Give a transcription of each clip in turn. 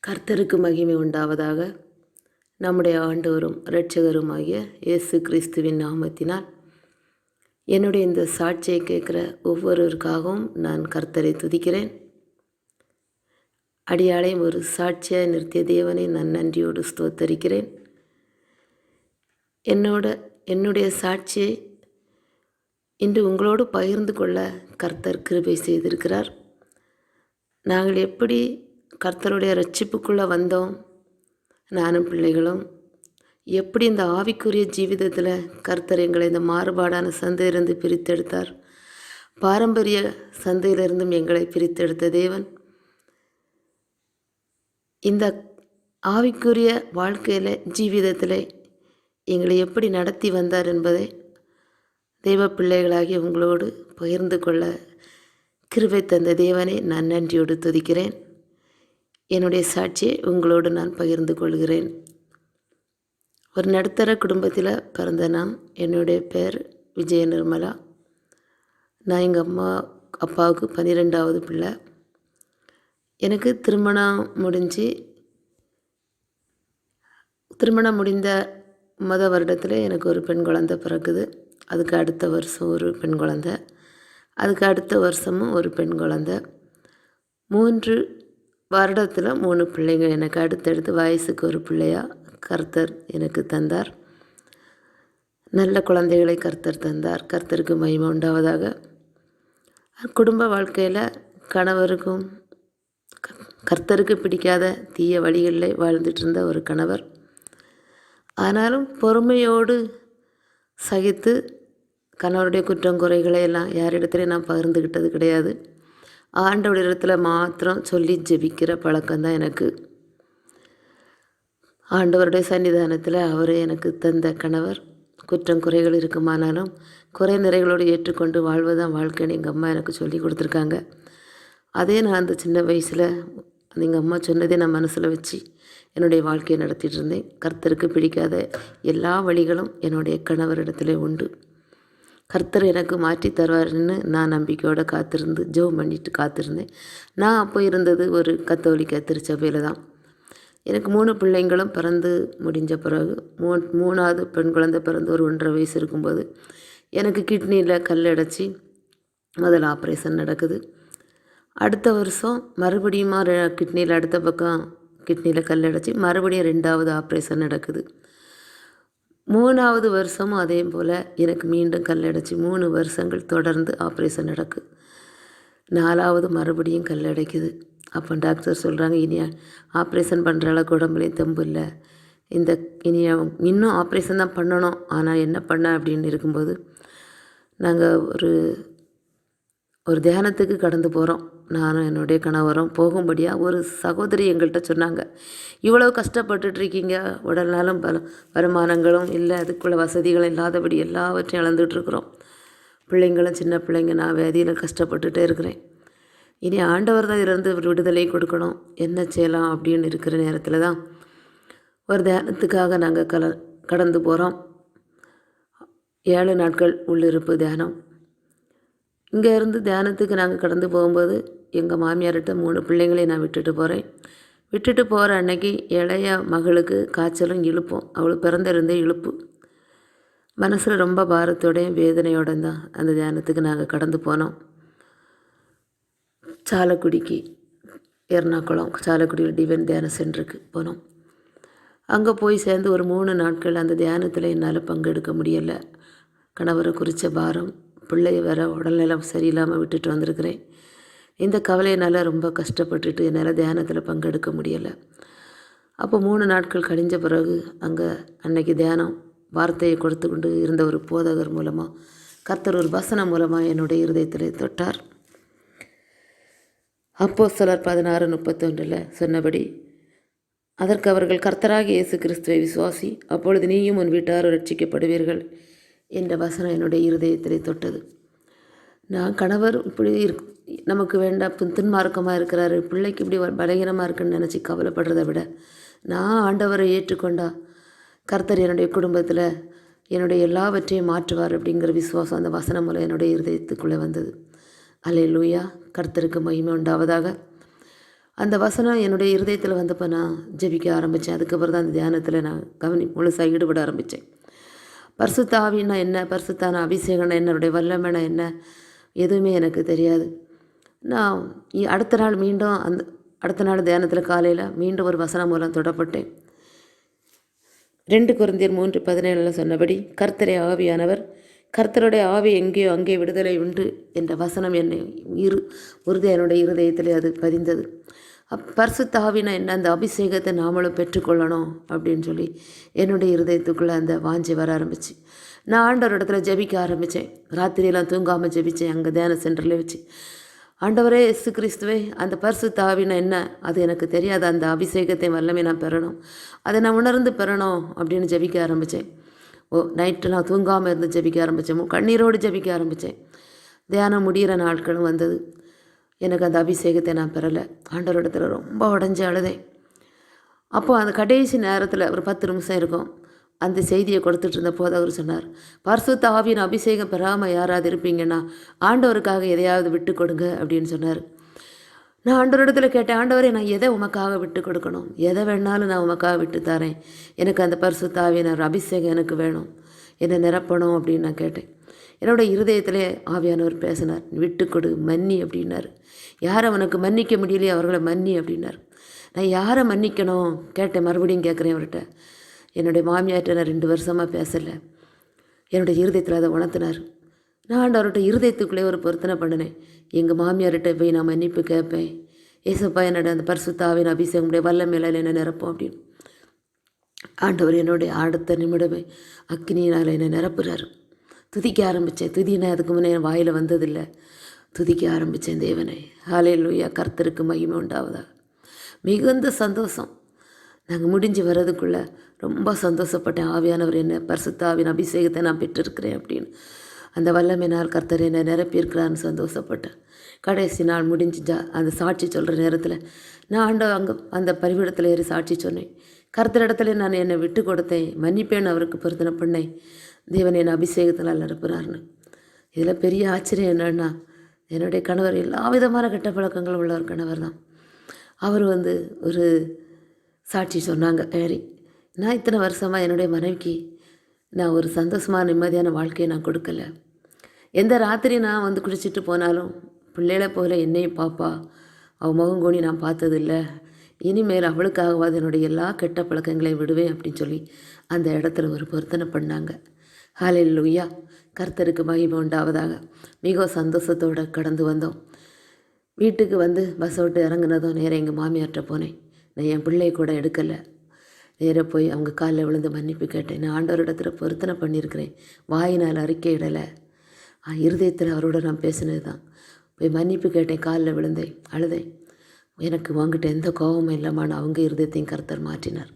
கர்த்தருக்கு மகிமை உண்டாவதாக. நம்முடைய ஆண்டவரும் இரட்சகருமாகிய இயேசு கிறிஸ்துவின் நாமத்தினால் என்னுடைய இந்த சாட்சியை கேட்குற ஒவ்வொருவருக்காகவும் நான் கர்த்தரை துதிக்கிறேன். அடியாளையும் ஒரு சாட்சியாக நிறுத்திய தேவனை நான் நன்றியோடு ஸ்தோத்தரிக்கிறேன். என்னுடைய சாட்சியை இன்று உங்களோடு பகிர்ந்து கொள்ள கர்த்தர் கிருபை செய்திருக்கிறார். நாங்கள் எப்படி கர்த்தருடைய ரட்சிப்புக்குள்ளே வந்தோம், நானும் பிள்ளைகளும் எப்படி இந்த ஆவிக்குரிய ஜீவிதத்தில் கர்த்தர் எங்களை இந்த மாறுபாடான சந்தையிலிருந்து பிரித்தெடுத்தார். பாரம்பரிய சந்தையிலிருந்தும் எங்களை பிரித்தெடுத்த தேவன் இந்த ஆவிக்குரிய வாழ்க்கையில் ஜீவிதத்தில் எங்களை எப்படி நடத்தி வந்தார் என்பதை தெய்வ பிள்ளைகளாகி உங்களோடு பகிர்ந்து கொள்ள கிருபை தந்த தேவனை நான் நன்றியோடு துதிக்கிறேன். என்னுடைய சாட்சியை உங்களோடு நான் பகிர்ந்து கொள்கிறேன். ஒரு நடுத்தர குடும்பத்தில் பிறந்த நான். என்னுடைய பேர் விஜய நிர்மலா. நான் எங்கள் அம்மா அப்பாவுக்கு 12வது பிள்ளை. எனக்கு திருமணம் முடிந்த வருடத்தில் எனக்கு ஒரு பெண் குழந்தை பிறக்குது. அதுக்கு அடுத்த வருஷம் ஒரு பெண் குழந்தை, அதுக்கு அடுத்த வருஷமும் ஒரு பெண் குழந்தை. 3 வருடத்தில் 3 பிள்ளைங்க எனக்கு அடுத்தடுத்து வயசுக்கு ஒரு பிள்ளையாக கர்த்தர் எனக்கு தந்தார். நல்ல குழந்தைகளை கர்த்தர் தந்தார். கர்த்தருக்கு மகிமை உண்டாவதாக. குடும்ப வாழ்க்கையில் கணவருக்கும் கர்த்தருக்கு பிடிக்காத தீய வழிகளில் வாழ்ந்துட்டு இருந்த ஒரு கணவர். ஆனாலும் பொறுமையோடு சகித்து கணவருடைய குற்றம் குறைகளை எல்லாம் யாரிடத்துலையும் நான் பகிர்ந்துக்கிட்டது கிடையாது. ஆண்டவருடைய இடத்துல மாத்திரம் சொல்லி ஜெபிக்கிற பழக்கம்தான் எனக்கு. ஆண்டவருடைய சன்னிதானத்தில் அவர் எனக்கு தந்த கணவர். குற்றம் குறைகள் இருக்குமானாலும் குறை நிறைகளோடு ஏற்றுக்கொண்டு வாழ்வதுதான் வாழ்க்கைன்னு எங்கள் அம்மா எனக்கு சொல்லி கொடுத்துருக்காங்க. அதே நான் அந்த சின்ன வயசில் எங்கள் அம்மா சொன்னதே நான் மனசில் வச்சு என்னுடைய வாழ்க்கையை நடத்திட்டு இருந்தேன். கர்த்தருக்கு பிடிக்காத எல்லா வழிகளும் என்னுடைய கணவரிடத்துல உண்டு. கர்த்தர் எனக்கு மாற்றி தருவார்னு நான் நம்பிக்கையோடு காத்திருந்து ஜெபம் பண்ணிட்டு காத்திருந்தேன். நான் அப்போ இருந்தது ஒரு கத்தோலிக்க திருச்சபையில் தான். எனக்கு 3 பிள்ளைங்களும் பிறந்து முடிஞ்ச பிறகு 3வது பெண் குழந்தை பிறந்து ஒரு 1.5 வயசு இருக்கும்போது எனக்கு கிட்னியில் கல் அடைச்சி முதல் ஆப்ரேஷன் நடக்குது. அடுத்த வருஷம் மறுபடியும் கிட்னியில் அடுத்த பக்கம் கிட்னியில் கல் அடைச்சி மறுபடியும் 2வது ஆப்ரேஷன் நடக்குது. 3வது வருஷமும் அதே போல் எனக்கு மீண்டும் கல்லடைச்சி 3 வருஷங்கள் தொடர்ந்து ஆப்ரேஷன் நடக்கு. 4வது மறுபடியும் கல்லடைக்குது. அப்போ டாக்டர் சொல்கிறாங்க, இனி ஆப்ரேஷன் பண்ணுற அளவுக்கு உடம்புலையும் தெம்பு இல்லை, இன்னும் ஆப்ரேஷன் தான் பண்ணணும், ஆனால் என்ன பண்ண அப்படின்னு இருக்கும்போது நாங்கள் ஒரு தியானத்துக்கு கடந்து போகிறோம். நானும் என்னுடைய கணவரும் போகும்படியாக ஒரு சகோதரி எங்கள்கிட்ட சொன்னாங்க, இவ்வளோ கஷ்டப்பட்டுட்ருக்கீங்க, உடல்நாளும் வருமானங்களும் இல்லை, அதுக்குள்ள வசதிகளும் இல்லாதபடி எல்லாவற்றையும் இழந்துட்டுருக்குறோம், பிள்ளைங்களும் சின்ன பிள்ளைங்க, நான் வேதியில் கஷ்டப்பட்டுட்டே இருக்கிறேன், இனி ஆண்டவர் தான் இருந்து விடுதலை கொடுக்கணும், என்ன செய்யலாம் அப்படின்னு இருக்கிற நேரத்தில் தான் ஒரு தியானத்துக்காக நாங்கள் கடந்து போகிறோம். 7 நாட்கள் உள்ளிருப்பு தியானம். இங்கே இருந்து தியானத்துக்கு நாங்கள் கடந்து போகும்போது எங்கள் மாமியார்கிட்ட 3 பிள்ளைங்களையும் நான் விட்டுட்டு போகிற அன்னைக்கு இளைய மகளுக்கு காய்ச்சலும் இழுப்பும். அவளுக்கு பிறந்திருந்தே இழுப்பு. மனசில் ரொம்ப பாரத்தோடையும் வேதனையோடு தான் அந்த தியானத்துக்கு நாங்கள் கடந்து போனோம். சாலக்குடிக்கு, எர்ணாகுளம் சாலக்குடியில் டிவைன் தியான சென்டருக்கு போனோம். அங்கே போய் சேர்ந்து ஒரு 3 நாட்கள் அந்த தியானத்தில் என்னால் பங்கெடுக்க முடியலை. கணவரை குறித்த பாரம், பிள்ளைய வேற உடல்நலம் சரியில்லாமல் விட்டுட்டு வந்திருக்கிறேன். இந்த கவலையினால் ரொம்ப கஷ்டப்பட்டுட்டு என்னால் தியானத்தில் பங்கெடுக்க முடியலை. அப்போ 3 நாட்கள் கழிஞ்ச பிறகு அன்னைக்கு தியானம் வார்த்தையை கொடுத்து கொண்டு இருந்த ஒரு போதகர் மூலமாக கர்த்தர் ஒரு வசனம் மூலமாக என்னுடைய இருதயத்தில் தொட்டார். அப்போஸ்தலர் 16:31 சொன்னபடி, அதற்கு அவர்கள், கர்த்தராகிய இயேசு கிறிஸ்துவை விசுவாசி, அப்பொழுது நீயும் உன் வீட்டாரும் ரட்சிக்கப்படுவீர்கள் என்ற வசனம் என்னுடைய இருதயத்திலே தொட்டது. நான் கணவர் இப்படி நமக்கு வேண்டாம், துன்மார்க்கமாக இருக்கிறாரு, பிள்ளைக்கு இப்படி பலகீனமாக இருக்குன்னு நினச்சி கவலைப்படுறதை விட நான் ஆண்டவரை ஏற்றுக்கொண்டா கர்த்தர் என்னுடைய குடும்பத்தில் என்னுடைய எல்லாவற்றையும் மாற்றுவார் அப்படிங்கிற விசுவாசம் அந்த வசனம் மூலம் என்னுடைய இருதயத்துக்குள்ளே வந்தது. அல்லேலூயா, கர்த்தருக்கு மகிமை உண்டாவதாக. அந்த வசனம் என்னுடைய இருதயத்தில் வந்தப்போ நான் ஜெபிக்க ஆரம்பித்தேன். அதுக்கப்புறம் தான் அந்த தியானத்தில் நான் முழுசாக ஈடுபட ஆரம்பித்தேன். பரிசுத்த ஆவின்னா என்ன, பரிசுத்தான அபிஷேகம்னா என்னுடைய வல்லமைனா என்ன, எதுவுமே எனக்கு தெரியாது. நான் அடுத்த நாள் மீண்டும் அடுத்த நாள் தியானத்தில் காலையில் மீண்டும் ஒரு வசனம் மூலம் தொடப்பட்டேன். 2 கொரிந்தியர் 3:17 சொன்னபடி கர்த்தரே ஆவியானவர், கர்த்தருடைய ஆவி எங்கேயோ அங்கே விடுதலை உண்டு என்ற வசனம் என்னை என்னுடைய இருதயத்தில் அது பதிந்தது. பரிசுத்த ஆவினா என்ன, அந்த அபிஷேகத்தை நாமளும் பெற்றுக்கொள்ளணும் அப்படின்னு சொல்லி என்னுடைய இருதயத்துக்குள்ளே அந்த வாஞ்சி வர ஆரம்பிச்சு. நான் ஆண்டவர் இடத்துல ஜெபிக்க ஆரம்பித்தேன். ராத்திரியெல்லாம் தூங்காமல் ஜெபித்தேன் அங்கே தியான சென்டரில் வச்சு. ஆண்டவரே இயேசு கிறிஸ்துவே, அந்த பரிசுத்த ஆவினா என்ன, அது எனக்கு தெரியாது. அந்த அபிஷேகத்தை வல்லமை நான் பெறணும், அதை நான் உணர்ந்து பெறணும் அப்படின்னு ஜெபிக்க ஆரம்பித்தேன். நைட்டெல்லாம் தூங்காமல் இருந்து ஜெபிக்க ஆரம்பித்தேன். கண்ணீரோடு ஜெபிக்க ஆரம்பித்தேன். தியானம் முடிகிற நாட்களும் வந்தது. எனக்கு அந்த அபிஷேகத்தை நான் பெறலை. ஆண்டவரிடத்தில் ரொம்ப உடஞ்சி அழுதேன். அப்போது அந்த கடைசி நேரத்தில் ஒரு 10 நிமிஷம் இருக்கும், அந்த செய்தியை கொடுத்துட்டு இருந்த போது அவர் சொன்னார், பரிசுத்த ஆவியின் அபிஷேகம் பெறாமல் யாராவது இருப்பீங்கன்னா ஆண்டவருக்காக எதையாவது விட்டு கொடுங்க அப்படின்னு சொன்னார். நான் ஆண்டவரிடத்தில் கேட்டேன், ஆண்டவரே நான் எதை உமக்காக விட்டு கொடுக்கணும், எதை வேணாலும் நான் உமக்காக விட்டு தரேன், எனக்கு அந்த பரிசுத்த ஆவியின் அபிஷேகம் எனக்கு வேணும், என்னை நிரப்பணும் அப்படின்னு நான் கேட்டேன். என்னோடய இருதயத்திலே ஆவியானவர் பேசினார், விட்டு கொடு, மன்னி அப்படின்னார். யாரை அவனுக்கு மன்னிக்க முடியலையே அவர்களை மன்னி அப்படின்னார். நான் யாரை மன்னிக்கணும் கேட்டேன். மறுபடியும் கேட்குறேன் அவர்கிட்ட. என்னுடைய மாமியார்கிட்ட நான் 2 வருஷமாக பேசலை. என்னுடைய இருதயத்தில் அதை உணர்த்தினார். நான் ஆண்டவர்கிட்ட இருதயத்துக்குள்ளே ஒரு பொருத்தனை பண்ணினேன். எங்கள் மாமியார்கிட்ட போய் நான் மன்னிப்பு கேட்பேன். ஏசப்பா என்னோட அந்த பரிசுத்த ஆவியின் அபிஷேகமுடைய வல்லமையில என்னை நிரப்போம் அப்படின்னு. ஆண்டவர் என்னுடைய அடுத்த நிமிடமே அக்னியினால் என்னை நிரப்புறார். துதிக்க ஆரம்பித்தேன். துதினா அதுக்கு முன்னே என் வாயில் வந்ததில்லை. துதிக்க ஆரம்பித்தேன் தேவனை. ஹல்லேலூயா, கர்த்தருக்கு மகிமை உண்டாவதா. மிகுந்த சந்தோஷம். நாங்கள் முடிஞ்சு வர்றதுக்குள்ளே ரொம்ப சந்தோஷப்பட்டேன். ஆவியானவர் என்ன பரிசுத்த ஆவியின் அபிஷேகத்தை நான் பெற்றிருக்கிறேன் அப்படின்னு. அந்த வல்லமை நாள் கர்த்தர் என்னை நிரப்பியிருக்கிறான்னு சந்தோஷப்பட்டேன். கடைசி நாள் முடிஞ்சு அந்த சாட்சி சொல்கிற நேரத்தில் நான் அங்கே அந்த பரிவிடத்தில் ஏறி சாட்சி சொன்னேன். கர்த்தர் இடத்துல நான் என்னை விட்டு கொடுத்தேன், மன்னிப்பேன்னு அவருக்கு பொருத்தனை பண்ணேன். தேவன் என்னை அபிஷேகத்தினால் நிரப்புறாருன்னு. இதில் பெரிய ஆச்சரியம் என்னன்னா, என்னுடைய கணவர் எல்லா விதமான கெட்ட பழக்கங்களும் உள்ள ஒரு கணவர் தான். அவர் ஒரு சாட்சி சொன்னாங்க. நான் இத்தனை வருஷமாக என்னுடைய மனைவிக்கு நான் ஒரு சந்தோஷமான நிம்மதியான வாழ்க்கையை நான் கொடுக்கல. எந்த ராத்திரி நான் குடிச்சிட்டு போனாலும் பிள்ளைகளை போல என்னையும் பாப்பா, அவள் முகங்கோணி நான் பார்த்ததில்ல. இனிமேல் அவளுக்காகவாது என்னுடைய எல்லா கெட்ட பழக்கங்களையும் விடுவேன் அப்படின்னு சொல்லி அந்த இடத்துல ஒரு பொருத்தனை பண்ணாங்க. ஹல்லேலூயா, கர்த்தருக்கு மகிமை உண்டாவதாக. மிக சந்தோஷத்தோடு கடந்து வந்தோம். வீட்டுக்கு பஸ் விட்டு இறங்குனதும் நேராக எங்கள் மாமியார்கிட்ட போனேன். நான் என் பிள்ளை கூட எடுக்கலை. நேராக போய் அவங்க காலில் விழுந்து மன்னிப்பு கேட்டேன். நான் ஆண்டவரிடத்தில் பொருத்தனை பண்ணியிருக்கிறேன், வாயினால் அறிக்கையிடலை, இருதயத்தில் அவரோட நான் பேசினது தான். போய் மன்னிப்பு கேட்டேன், காலில் விழுந்தேன், அழுதேன். எனக்கு வாங்கிட்ட எந்த கோபமும் இல்லாமல் அவங்க இருதயத்தையும் கர்த்தர் மாற்றினார்.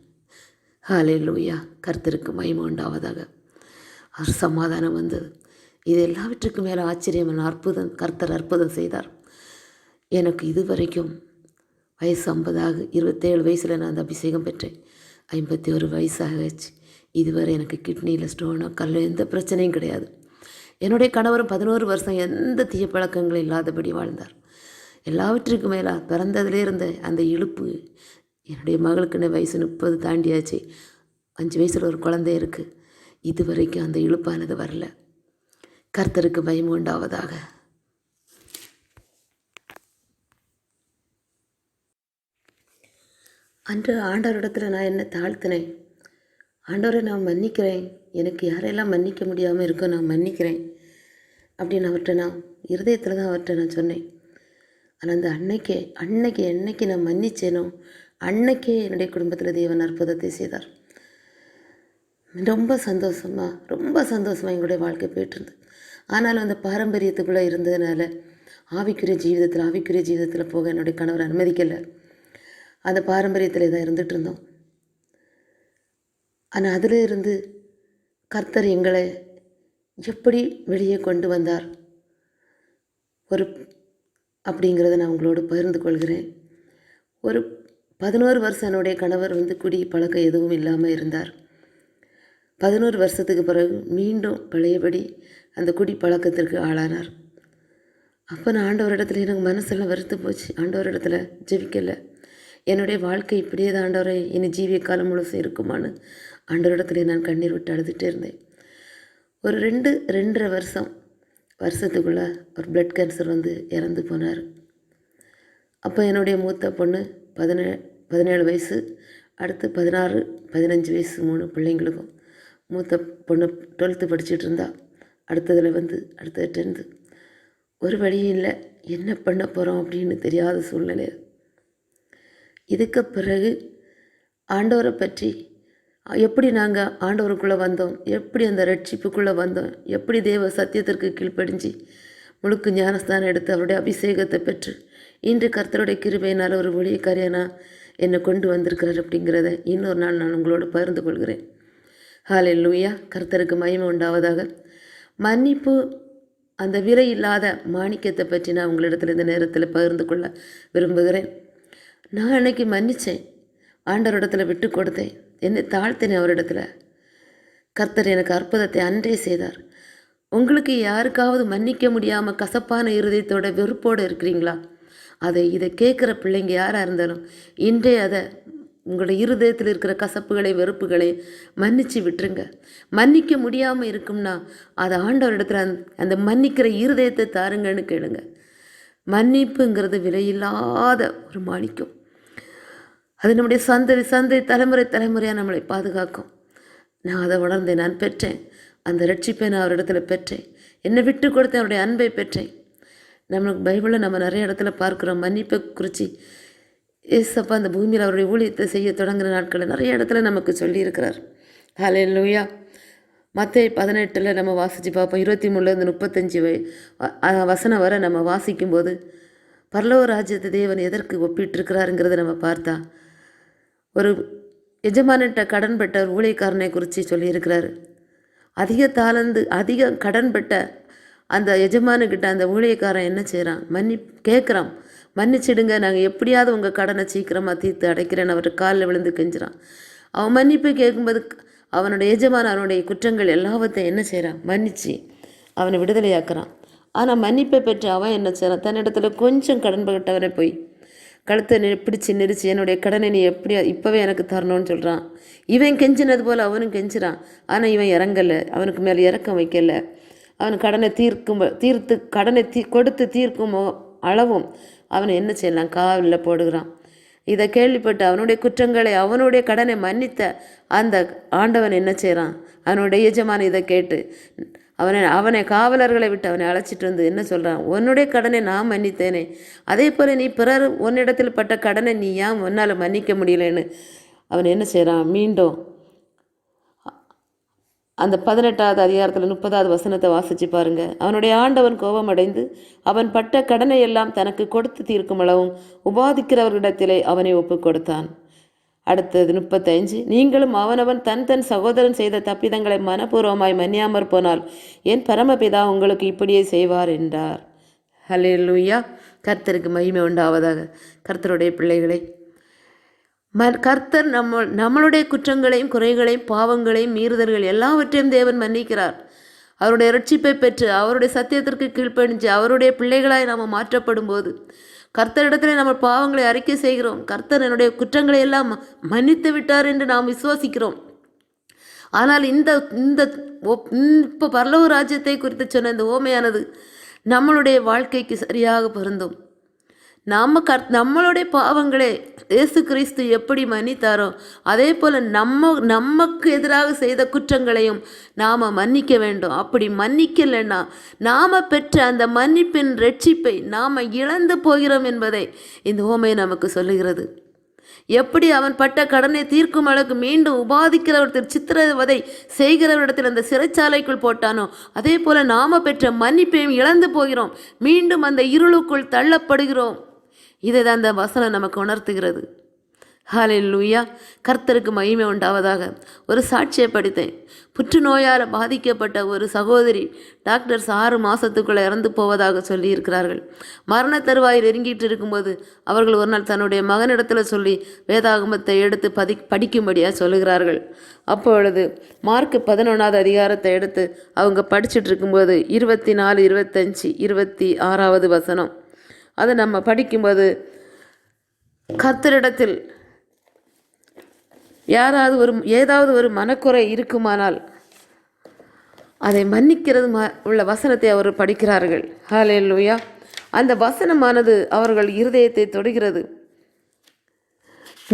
ஹல்லேலூயா, கர்த்தருக்கு மகிமை உண்டாவதாக. அவர் சமாதானம் வந்தது. இது எல்லாவற்றுக்கும் மேலே ஆச்சரியமான அற்புதம், கர்த்தர் அற்புதம் செய்தார். எனக்கு இதுவரைக்கும் வயசு 50 27 வயசில் நான் அந்த அபிஷேகம் பெற்றேன். 51 வயசாகிடுச்சு. இதுவரை எனக்கு கிட்னியில் ஸ்டோனோ கல்லோ எந்த பிரச்சனையும் கிடையாது. என்னுடைய கணவரும் 11 வருஷம் எந்த தீய பழக்கங்களும் இல்லாதபடி வாழ்ந்தார். எல்லாவற்றுக்கும் மேலே பிறந்ததிலே இருந்த அந்த இழுப்பு, என்னுடைய மகளுக்குன்னு வயசு 30 தாண்டியாச்சு. 5 வயசில் ஒரு குழந்தை இருக்குது. இது வரைக்கும் அந்த இழுப்பானது வரல. கர்த்தருக்கு மகிமை உண்டாவதாக. அன்று ஆண்டவரிடத்தில் நான் என்ன தாழ்த்தினேன். ஆண்டவரை நான் மன்னிக்கிறேன், எனக்கு யாரெல்லாம் மன்னிக்க முடியாமல் இருக்கோ நான் மன்னிக்கிறேன் அப்படின்னு அவர்கிட்ட நான் இருதயத்தில் தான் அவர்கிட்ட நான் சொன்னேன். ஆனால் அந்த அன்னைக்கு என்னைக்கு நான் மன்னிச்சேனோ அன்னைக்கே என்னுடைய குடும்பத்தில் தேவன் அற்புதத்தை செய்தார். ரொம்ப சந்தோஷமாக எங்களுடைய வாழ்க்கை போய்ட்டுருது. ஆனாலும் அந்த பாரம்பரியத்துக்குள்ளே இருந்ததுனால ஆவிக்குரிய ஜீவிதத்தில் போக என்னுடைய கணவர் அனுமதிக்கலை. அந்த பாரம்பரியத்தில் தான் இருந்துகிட்டு இருந்தோம். ஆனால் அதில் இருந்து கர்த்தர் எங்களை எப்படி வெளியே கொண்டு வந்தார் அப்படிங்கிறத நான் உங்களோடு பகிர்ந்து கொள்கிறேன். ஒரு 11 வருஷம் என்னுடைய கணவர் குடி பழக்கம் எதுவும் இல்லாமல் இருந்தார். 11 வருஷத்துக்கு பிறகு மீண்டும் பழையபடி அந்த குடி பழக்கத்திற்கு ஆளானார். அப்போ நான் ஆண்டவரிடத்துல எனக்கு மனசெல்லாம் வெறுத்து போச்சு. ஆண்டவரிடத்துல ஜெபிக்கலை. என்னுடைய வாழ்க்கை இப்படியே தான் ஆண்டவரே இனி ஜீவிய காலம் முழுசும் இருக்குமான்னு ஆண்டவரிடத்துல நான் கண்ணீர் விட்டு அழுதுகிட்டே இருந்தேன். ஒரு 2.5 வருஷத்துக்குள்ளே ஒரு பிளட் கேன்சர் வந்து இறந்து போனார். அப்போ என்னுடைய மூத்த பொண்ணு 17 வயசு, அடுத்து 16, 15 வயசு 3 பிள்ளைங்களுக்கும். மூத்த பொண்ணு 12th படிச்சுட்டு இருந்தா, அடுத்தது 10th. ஒரு வழியும் இல்லை, என்ன பண்ண போகிறோம் அப்படின்னு தெரியாத சூழ்நிலை. இதுக்கு பிறகு ஆண்டவரை பற்றி எப்படி நாங்கள் ஆண்டவருக்குள்ளே வந்தோம், எப்படி அந்த ரட்சிப்புக்குள்ளே வந்தோம், எப்படி தேவ சத்தியத்திற்கு கீழ்ப்படிஞ்சு முழுக்க ஞானஸ்தானம் எடுத்து அவருடைய அபிஷேகத்தை பெற்று இன்று கர்த்தருடைய கிருபையினால் ஒரு ஊழியக்காரியாக என்னை கொண்டு வந்திருக்கிறார் அப்படிங்கிறத இன்னொரு நாள் நான் உங்களோட பகிர்ந்து கொள்கிறேன். ஹல்லேலூயா, கர்த்தருக்கு மகிமை உண்டாவதாக. மன்னிப்பு, அந்த விலை இல்லாத மாணிக்கத்தை பற்றி நான் உங்களிடத்தில் இந்த நேரத்தில் பகிர்ந்து கொள்ள விரும்புகிறேன். நான் அன்னைக்கு மன்னித்தேன், ஆண்டவரிடத்தில் விட்டு கொடுத்தேன், என்னை தாழ்த்தினேன் அவரிடத்துல. கர்த்தர் எனக்கு அற்புதத்தை அன்றே செய்தார். உங்களுக்கு யாருக்காவது மன்னிக்க முடியாமல் கசப்பான இருதயத்தோட வெறுப்போடு இருக்கிறீங்களா? இதை கேட்குற பிள்ளைங்க யாராக இருந்தாலும் இன்றே அதை உங்களோட இருதயத்தில் இருக்கிற கசப்புகளை வெறுப்புகளை மன்னிச்சு விட்டுருங்க. மன்னிக்க முடியாமல் இருக்கும்னா அதை ஆண்டவரிடத்துல அந்த மன்னிக்கிற இருதயத்தை தாருங்கன்னு கேளுங்க. மன்னிப்புங்கிறது விலையில்லாத ஒரு மாணிக்கம். அது நம்முடைய சந்ததி தலைமுறையாக நம்மளை பாதுகாக்கும். நான் அதை உணர்ந்தேன், நான் பெற்றேன். அந்த ரட்சிப்பை நான் அவரிடத்துல பெற்றேன், என்னை விட்டு கொடுத்தேன், அவருடைய அன்பை பெற்றேன். நம்மளுக்கு பைபிளில் நம்ம நிறைய இடத்துல பார்க்குறோம் மன்னிப்பை குறித்து. ஏசப்பா அந்த பூமியில் அவருடைய ஊழியத்தை செய்ய தொடங்குகிற நாட்களில் நிறைய இடத்துல நமக்கு சொல்லியிருக்கிறார். ஹல்லேலூயா. மத்தேயு 18 நம்ம வாசித்து பார்ப்போம். 23 35 வசனம் வரை நம்ம வாசிக்கும்போது பரலோக ராஜ்யத்தை தேவன் எதற்கு ஒப்பிட்டிருக்கிறாருங்கிறத நம்ம பார்த்தா, ஒரு எஜமானிட்ட கடன் பெற்ற ஒரு ஊழியக்காரனை குறித்து சொல்லியிருக்கிறாரு. அதிக கடன் பெற்ற அந்த எஜமானுக்கிட்ட அந்த ஊழியக்காரன் என்ன செய்கிறான், கேட்குறான், மன்னிச்சிடுங்க, நாங்கள் எப்படியாவது உங்கள் கடனை சீக்கிரமாக தீர்த்து அடைக்கிறேன்னு அவர் காலில் விழுந்து கெஞ்சுறான். அவன் மன்னிப்பு கேட்கும்போது அவனுடைய எஜமான் அவனுடைய குற்றங்கள் எல்லாவற்றையும் என்ன செய்கிறான், மன்னிச்சு அவனை விடுதலையாக்குறான். ஆனால் மன்னிப்பை பெற்று அவன் என்ன செய்கிறான், தன்னிடத்துல கொஞ்சம் கடன் பட்டவரை போய் கழுத்தை பிடிச்சி நெரிச்சு என்னுடைய கடனை நீ எப்படியா இப்போவே எனக்கு தரணும்னு சொல்கிறான். இவன் கெஞ்சினது போல் அவனும் கெஞ்சுறான். ஆனால் இவன் இறங்கலை, அவனுக்கு மேலே இறக்கம் வைக்கலை. அவன் கடனை கொடுத்து தீர்க்கும் அளவும் அவனை என்ன செய்யலாம், காவலில் போடுகிறான். இதை கேள்விப்பட்டு அவனுடைய குற்றங்களை அவனுடைய கடனை மன்னித்த அந்த ஆண்டவன் என்ன செய்கிறான், அவனுடைய எஜமான் இதை கேட்டு அவனை காவலர்களை விட்டு அவனை அழைச்சிட்டு வந்து என்ன சொல்கிறான், உன்னுடைய கடனை நான் மன்னித்தேனே, அதே போல் நீ பிறர் உன்னிடத்தில் பட்ட கடனை நீ ஏன் உன்னால் மன்னிக்க முடியலன்னு அவன் என்ன செய்கிறான். மீண்டும் அந்த 18வது அதிகாரத்தில் 30வது வசனத்தை வாசித்து பாருங்க. அவனுடைய ஆண்டவன் கோபம் அடைந்து அவன் பட்ட கடனை எல்லாம் தனக்கு கொடுத்து தீர்க்கும் அளவும் உபாதிக்கிறவர்களிடத்திலே அவனை ஒப்பு கொடுத்தான். அடுத்தது 35, நீங்களும் அவனவன் தன் சகோதரன் செய்த தப்பிதங்களை மனப்பூர்வமாய் மன்னியாமற் போனால் என் பரமபிதா உங்களுக்கு இப்படியே செய்வார் என்றார். ஹல்லேலூயா, கர்த்தருக்கு மகிமை உண்டாவதாக. கர்த்தருடைய பிள்ளைகளை, கர்த்தர் நம்மளுடைய குற்றங்களையும் குறைகளையும் பாவங்களையும் மீறுதல்கள் எல்லாவற்றையும் தேவன் மன்னிக்கிறார். அவருடைய ரட்சிப்பை பெற்று அவருடைய சத்தியத்திற்கு கீழ்ப்படிஞ்சு அவருடைய பிள்ளைகளாய் நாம் மாற்றப்படும் போது கர்த்தரிடத்தில் நம்ம பாவங்களை அறிக்கை செய்கிறோம். கர்த்தர் என்னுடைய குற்றங்களை எல்லாம் மன்னித்து விட்டார் என்று நாம் விசுவாசிக்கிறோம். ஆனால் இப்போ பரலோக ராஜ்யத்தை குறித்து சொன்ன இந்த ஓமையானது நம்மளுடைய வாழ்க்கைக்கு சரியாக பொருந்தும். நம்மளுடைய பாவங்களே இயேசு கிறிஸ்து எப்படி மன்னித்தாரோ அதே போல் நமக்கு எதிராக செய்த குற்றங்களையும் நாம் மன்னிக்க வேண்டும். அப்படி மன்னிக்கலைன்னா நாம் பெற்ற அந்த மன்னிப்பின் ரட்சிப்பை நாம் இழந்து போகிறோம் என்பதை இந்த ஓமை நமக்கு சொல்லுகிறது. எப்படி அவன் பட்ட கடனை தீர்க்கும் அளவுக்கு மீண்டும் உபாதிக்கிறவர்கள் சித்திரவதை செய்கிறவரிடத்தில் அந்த சிறைச்சாலைக்குள் போட்டானோ அதே போல் நாம் பெற்ற மன்னிப்பையும் இழந்து போகிறோம். மீண்டும் அந்த இருளுக்குள் தள்ளப்படுகிறோம். இதை தான் அந்த வசனம் நமக்கு உணர்த்துகிறது. ஹல்லேலூயா, கர்த்தருக்கு மகிமை உண்டாவதாக. ஒரு சாட்சியை படித்தேன். புற்றுநோயால் பாதிக்கப்பட்ட ஒரு சகோதரி டாக்டர்ஸ் 6 மாதத்துக்குள்ளே இறந்து போவதாக சொல்லியிருக்கிறார்கள். மரண தருவாயில் நெருங்கிட்டு இருக்கும்போது அவர்கள் ஒரு நாள் தன்னுடைய மகனிடத்தில் சொல்லி வேதாகமத்தை எடுத்து படிக்கும்படியாக சொல்லுகிறார்கள். அப்பொழுது மார்க் 11வது அதிகாரத்தை எடுத்து அவங்க படிச்சுட்டு இருக்கும்போது 24, 25, 26வது வசனம் அதை நம்ம படிக்கும்போது கர்த்தரிடத்தில் ஏதாவது ஒரு மனக்குறை இருக்குமானால் அதை மன்னிக்கிறது உள்ள வசனத்தை அவர் படிக்கிறார்கள். ஹல்லேலூயா. அந்த வசனமானது அவர்கள் இருதயத்தை தொடுகிறது.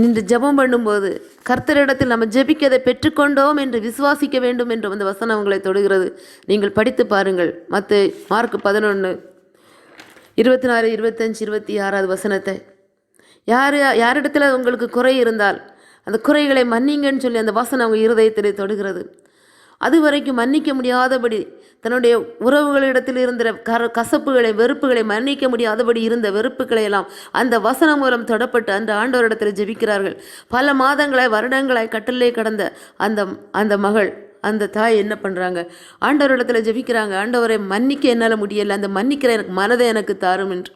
நின்று ஜெபம் பண்ணும்போது கர்த்தரிடத்தில் நம்ம ஜெபிக்கதை பெற்றுக்கொண்டோம் என்று விசுவாசிக்க வேண்டும் என்று அந்த வசனம் அவங்களை தொடுகிறது. நீங்கள் படித்து பாருங்கள். மார்க் 11 24 25 26 வசனத்தை. யாரிடத்தில் உங்களுக்கு குறை இருந்தால் அந்த குறைகளை மன்னிங்கன்னு சொல்லி அந்த வசனம் அவங்க இருதயத்திலே தொடுகிறது. அது வரைக்கும் மன்னிக்க முடியாதபடி தன்னுடைய உறவுகளிடத்தில் இருந்த கசப்புகளை வெறுப்புகளை மன்னிக்க முடியாதபடி இருந்த வெறுப்புகளை எல்லாம் அந்த வசனம் மூலம் தொடப்பட்டு அந்த ஆண்டவரிடத்தில் ஜெபிக்கிறார்கள். பல மாதங்களாய் வருடங்களாய் கட்டிலே கடந்த அந்த மகள் அந்த தாய் என்ன பண்ணுறாங்க, ஆண்டவரிடத்தில் ஜெபிக்கிறாங்க. ஆண்டவரை மன்னிக்க என்னால் முடியலை, அந்த மன்னிக்கிற மனதை எனக்கு தாரும் என்று.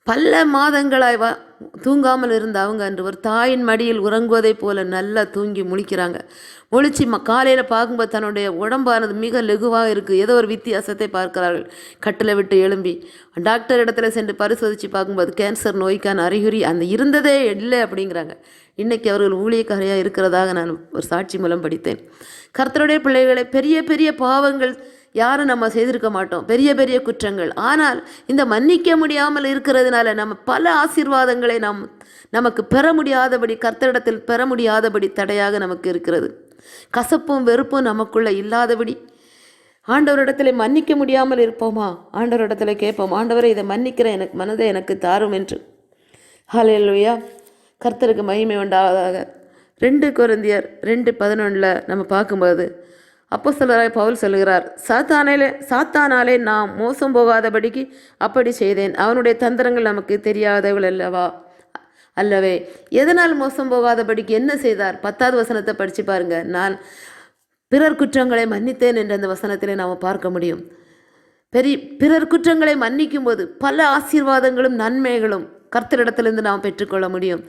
பல மாதங்களாய் தூங்காமல் இருந்த அவங்க அன்று ஒரு தாயின் மடியில் உறங்குவதைப் போல நல்லா தூங்கி முழிக்கிறாங்க. முழிச்சு காலையில் பார்க்கும்போது தன்னுடைய உடம்பானது மிக லெகுவாக இருக்குது. ஏதோ ஒரு வித்தியாசத்தை பார்க்கிறார்கள். கட்டில் விட்டு எழும்பி டாக்டர் இடத்துல சென்று பரிசோதித்து பார்க்கும்போது கேன்சர் நோய்க்கான அறிகுறி அந்த இருந்ததே இல்லை அப்படிங்கிறாங்க. இன்றைக்கி அவர்கள் ஊழியக்காரையாக இருக்கிறதாக நான் ஒரு சாட்சி மூலம் படித்தேன். கர்த்தருடைய பிள்ளைகளை பெரிய பெரிய பாவங்கள் யாரும் நம்ம செய்திருக்க மாட்டோம், பெரிய பெரிய குற்றங்கள். ஆனால் இந்த மன்னிக்க முடியாமல் இருக்கிறதுனால நம்ம பல ஆசீர்வாதங்களை நமக்கு பெற முடியாதபடி, கர்த்தரிடத்தில் பெற முடியாதபடி தடையாக நமக்கு இருக்கிறது. கசப்பும் வெறுப்பும் நமக்குள்ளே இல்லாதபடி ஆண்டவரிடத்தில் மன்னிக்க முடியாமல் இருப்போமா? ஆண்டவரிடத்தில் கேட்போம், ஆண்டவரை இதை மன்னிக்கிற எனக்கு மனதை எனக்கு தாரும் என்று. ஹல்லேலூயா. கர்த்தருக்கு மகிமை உண்டாவதாக. 2 கொரிந்தியர் 2:11 நம்ம பார்க்கும்போது அப்போஸ்தலராய் பவுல் சொல்கிறார், சாத்தானாலே நாம் மோசம் போகாதபடிக்கு அப்படி செய்தேன். அவனுடைய தந்திரங்கள் நமக்கு தெரியாதவள் அல்லவே. எதனால் மோசம் போகாதபடிக்கு என்ன செய்தார்? 10வது வசனத்தை படித்து பாருங்க. நான் பிறர் குற்றங்களை மன்னித்தேன் என்ற அந்த வசனத்திலே நாம் பார்க்க முடியும். பிறர் குற்றங்களை மன்னிக்கும் போது பல ஆசீர்வாதங்களும் நன்மைகளும் கர்த்தரிடத்திலிருந்து நாம் பெற்றுக்கொள்ள முடியும்.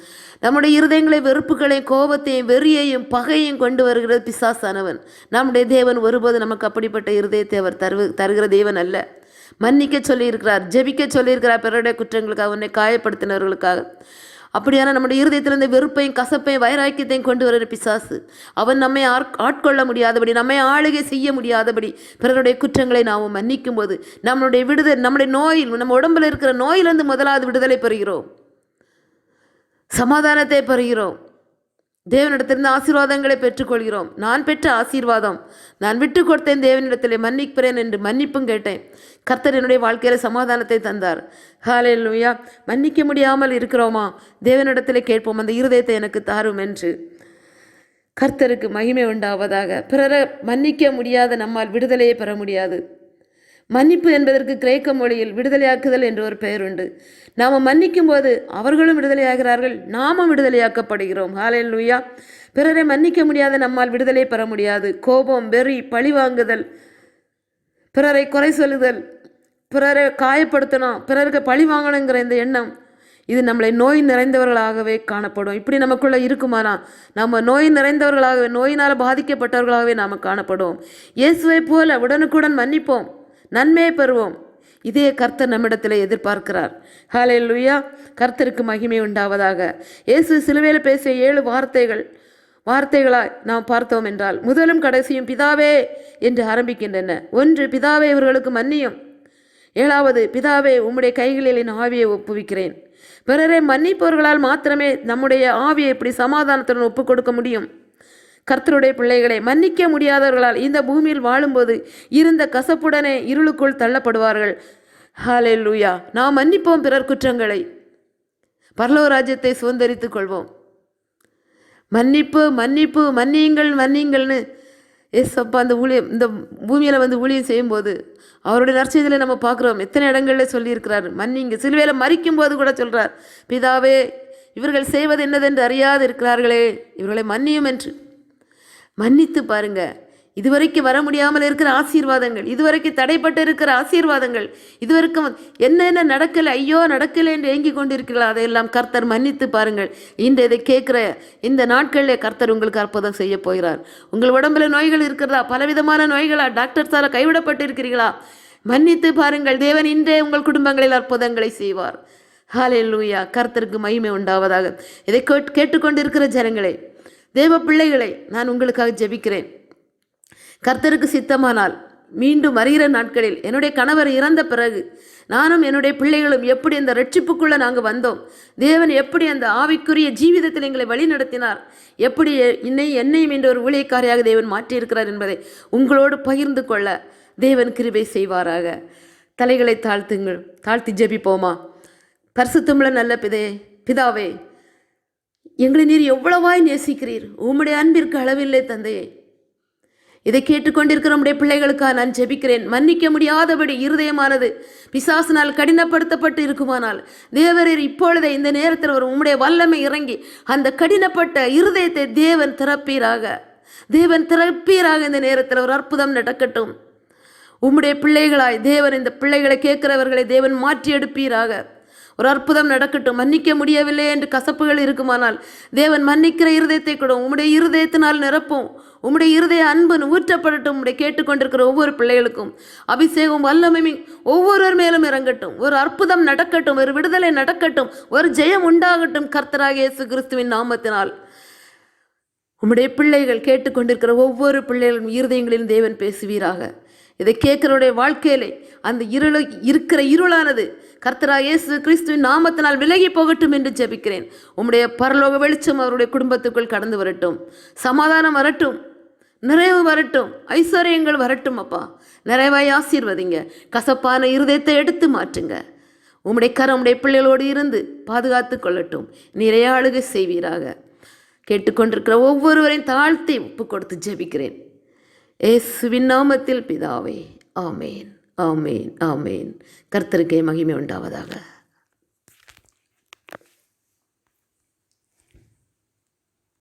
நம்முடைய இருதயங்களை வெறுப்புகளையும் கோபத்தையும் வெறியையும் பகையும் கொண்டு வருகிறது பிசாசானவன். நம்முடைய தேவன் ஒருபோது நமக்கு அப்படிப்பட்ட இருதயத்தை அவர் தருகிற தேவன் அல்ல. மன்னிக்க சொல்லியிருக்கிறார், ஜெபிக்க சொல்லியிருக்கிறார் பிறருடைய குற்றங்களுக்காக, உன்னை காயப்படுத்தினவர்களுக்காக. அப்படியான நம்முடைய இருதயத்திலிருந்து வெறுப்பையும் கசப்பையும் வைராக்கியத்தையும் கொண்டு வருகிற பிசாசு அவன் நம்மை ஆட்கொள்ள முடியாதபடி, நம்மை ஆளுகை செய்ய முடியாதபடி பிறருடைய குற்றங்களை நாம் மன்னிக்கும் போது நம்முடைய நோயில், நம்ம உடம்பில் இருக்கிற நோயிலிருந்து முதலாவது விடுதலை பெறுகிறோம், சமாதானத்தை பெறுகிறோம், தேவனிடத்திலிருந்து ஆசீர்வாதங்களை பெற்றுக்கொள்கிறோம். நான் பெற்ற ஆசீர்வாதம், நான் விட்டு கொடுத்தேன் தேவனிடத்திலே, மன்னிக்கிறேன் என்று மன்னிப்பும் கேட்டேன். கர்த்தர் என்னுடைய வாழ்க்கையில் சமாதானத்தை தந்தார். ஹல்லேலூயா. மன்னிக்க முடியாமல் இருக்கிறோமா? தேவனிடத்திலே கேட்போம், அந்த இருதயத்தை எனக்கு தாரும் என்று. கர்த்தருக்கு மகிமை உண்டாவதாக. பிறரை மன்னிக்க முடியாத நம்மால் விடுதலையை பெற முடியாது. மன்னிப்பு என்பதற்கு கிரேக்க மொழியில் விடுதலையாக்குதல் என்று ஒரு பெயர் உண்டு. நாம் மன்னிக்கும் போது அவர்களும் விடுதலையாகிறார்கள், நாமும் விடுதலையாக்கப்படுகிறோம். ஹல்லேலூயா. பிறரை மன்னிக்க முடியாத நம்மால் விடுதலை பெற முடியாது. கோபம், வெறி, பழிவாங்குதல், பிறரை குறை சொல்லுதல், பிறரை காயப்படுத்தணும், பிறருக்கு பழி வாங்கணுங்கிற இந்த எண்ணம், இது நம்மளை நோய் நிறைந்தவர்களாகவே காணப்படும். இப்படி நமக்குள்ளே இருக்குமானா நம்ம நோய் நிறைந்தவர்களாகவே, நோயினால் பாதிக்கப்பட்டவர்களாகவே நாம் காணப்படுவோம். இயேசுவை போல உடனுக்குடன் மன்னிப்போம், நன்மையை பெறுவோம். இதே கர்த்தர் நம்மிடத்தில் எதிர்பார்க்கிறார். ஹல்லேலூயா. கர்த்தருக்கு மகிமை உண்டாவதாக. இயேசு சிலுவையில் பேசிய 7 வார்த்தைகளாய் நாம் பார்த்தோம் என்றால், முதலும் கடைசியும் பிதாவே என்று ஆரம்பிக்கின்றன. 1, பிதாவே இவர்களுக்கு மன்னியும். 7வது, பிதாவே உம்முடைய கைகளில் என் ஆவியை ஒப்புவிக்கிறேன். பிறரை மன்னிப்பவர்களால் மாத்திரமே நம்முடைய ஆவியை இப்படி சமாதானத்துடன் ஒப்புக் கொடுக்க முடியும். கர்த்தருடைய பிள்ளைகளை மன்னிக்க முடியாதவர்களால் இந்த பூமியில் வாழும்போது இருந்த கசப்புடனே இருளுக்குள் தள்ளப்படுவார்கள். ஹல்லேலூயா. நாம் மன்னிப்போம் பிறர் குற்றங்களை, பரலோக ராஜ்யத்தை சுதந்தரித்துக் கொள்வோம். மன்னிப்பு மன்னிப்பு மன்னியுங்கள்னு ஏசப்பா இந்த பூமியில் ஊழியம் செய்யும்போது அவருடைய நற்செய்தியில் நம்ம பார்க்குறோம். எத்தனை இடங்களில் சொல்லியிருக்கிறார், மன்னிங்க. சிலுவையில் மரிக்கும் போது கூட சொல்கிறார், பிதாவே இவர்கள் செய்வது என்னதென்று அறியாது இருக்கிறார்களே, இவர்களை மன்னியும் என்று. மன்னித்து பாருங்க. இதுவரைக்கும் வர முடியாமல் இருக்கிற ஆசீர்வாதங்கள், இதுவரைக்கும் தடைப்பட்டு இருக்கிற ஆசீர்வாதங்கள், இதுவரைக்கும் என்னென்ன நடக்கலை, ஐயோ நடக்கலை என்று ஏங்கி கொண்டிருக்கிறீர்களா, அதையெல்லாம் கர்த்தர் மன்னித்து பாருங்கள். இன்று இதை கேட்குற இந்த நாட்களிலே கர்த்தர் உங்களுக்கு அற்புதம் செய்ய போகிறார். உங்கள் உடம்புல நோய்கள் இருக்கிறதா, பலவிதமான நோய்களா, டாக்டர்ஸால கைவிடப்பட்டு இருக்கிறீர்களா, மன்னித்து பாருங்கள். தேவன் இன்றே உங்கள் குடும்பங்களில் அற்புதங்களை செய்வார். ஹல்லேலூயா. கர்த்தருக்கு மகிமை உண்டாவதாக. இதை கேட்டுக்கொண்டிருக்கிற ஜனங்களே, தேவ பிள்ளைகளை, நான் உங்களுக்காக ஜெபிக்கிறேன். கர்த்தருக்கு சித்தமானால் மீண்டும் வருகிற நாட்களில் என்னுடைய கணவர் இறந்த பிறகு நானும் என்னுடைய பிள்ளைகளும் எப்படி அந்த ரட்சிப்புக்குள்ளே நாங்கள் வந்தோம், தேவன் எப்படி அந்த ஆவிக்குரிய ஜீவிதத்தில் எங்களை வழி நடத்தினார், எப்படி என்னையும் என்ற ஒரு ஊழியக்காரியாக தேவன் மாற்றியிருக்கிறார் என்பதை உங்களோடு பகிர்ந்து கொள்ள தேவன் கிருபை செய்வாராக. தலைகளை தாழ்த்தி ஜெபிப்போமா. பரிசுத்தமுள்ள நல்ல பிதாவே, எங்களை நீர் எவ்வளவாய் நேசிக்கிறீர். உம்முடைய அன்பிற்கு அளவில்லை தந்தையே. இதை கேட்டுக்கொண்டிருக்கிற நம்முடைய பிள்ளைகளுக்காக நான் ஜெபிக்கிறேன். மன்னிக்க முடியாதபடி இருதயமானது பிசாசினால் கடினப்படுத்தப்பட்டு இருக்குமானால் தேவரீர் இப்பொழுதே இந்த நேரத்தில் ஒரு உம்முடைய வல்லமை இறங்கி அந்த கடினப்பட்ட இருதயத்தை தேவன் திறப்பீராக. இந்த நேரத்தில் ஒரு அற்புதம் நடக்கட்டும். உம்முடைய பிள்ளைகளாய் தேவன் இந்த பிள்ளைகளை கேட்கிறவர்களை தேவன் மாற்றி எடுப்பீராக. ஒரு அற்புதம் நடக்கட்டும். மன்னிக்க முடியவில்லை என்று கசப்புகள் இருக்குமானால் தேவன் மன்னிக்கிற இருதயத்தை கூட உம்முடைய இருதயத்தினால் நிரப்பும். உம்முடைய இருதய அன்பு ஊற்றப்படட்டும். உம்முடைய கேட்டுக்கொண்டிருக்கிற ஒவ்வொரு பிள்ளைகளுக்கும் அபிஷேகம் வல்லமை ஒவ்வொருவர் மேலும் இறங்கட்டும். ஒரு அற்புதம் நடக்கட்டும், ஒரு விடுதலை நடக்கட்டும், ஒரு ஜெயம் உண்டாகட்டும் கர்த்தராகிய இயேசு கிறிஸ்துவின் நாமத்தினால். உம்முடைய பிள்ளைகள் கேட்டுக்கொண்டிருக்கிற ஒவ்வொரு பிள்ளைகளும் இருதயங்களிலும் தேவன் பேசுவீராக. இதை கேட்கிறவருடைய வாழ்க்கையிலே அந்த இருக்கிற இருளானது கர்த்தராகிய இயேசு கிறிஸ்துவின் நாமத்தினால் விலகி போகட்டும் என்று ஜெபிக்கிறேன். உம்முடைய பரலோக வெளிச்சம் அவருடைய குடும்பத்துக்குள் கடந்து வரட்டும். சமாதானம் வரட்டும், நிறைவு வரட்டும், ஐஸ்வர்யங்கள் வரட்டும். அப்பா, நிறைவாய் ஆசீர்வதிங்க. கசப்பான இருதயத்தை எடுத்து மாற்றுங்க. உம்முடைய கரம் உம்முடைய பிள்ளைகளோடு இருந்து பாதுகாத்து கொள்ளட்டும். நிறைய ஆளுகை செய்வீராக. கேட்டுக்கொண்டிருக்கிற ஒவ்வொருவரையும் தாழ்த்தி ஒப்பு கொடுத்து ஜெபிக்கிறேன் இயேசுவின் நாமத்தில் பிதாவே. ஆமேன், ஆமேன், ஆமேன். கர்த்தருக்கே மகிமை உண்டாவதாக.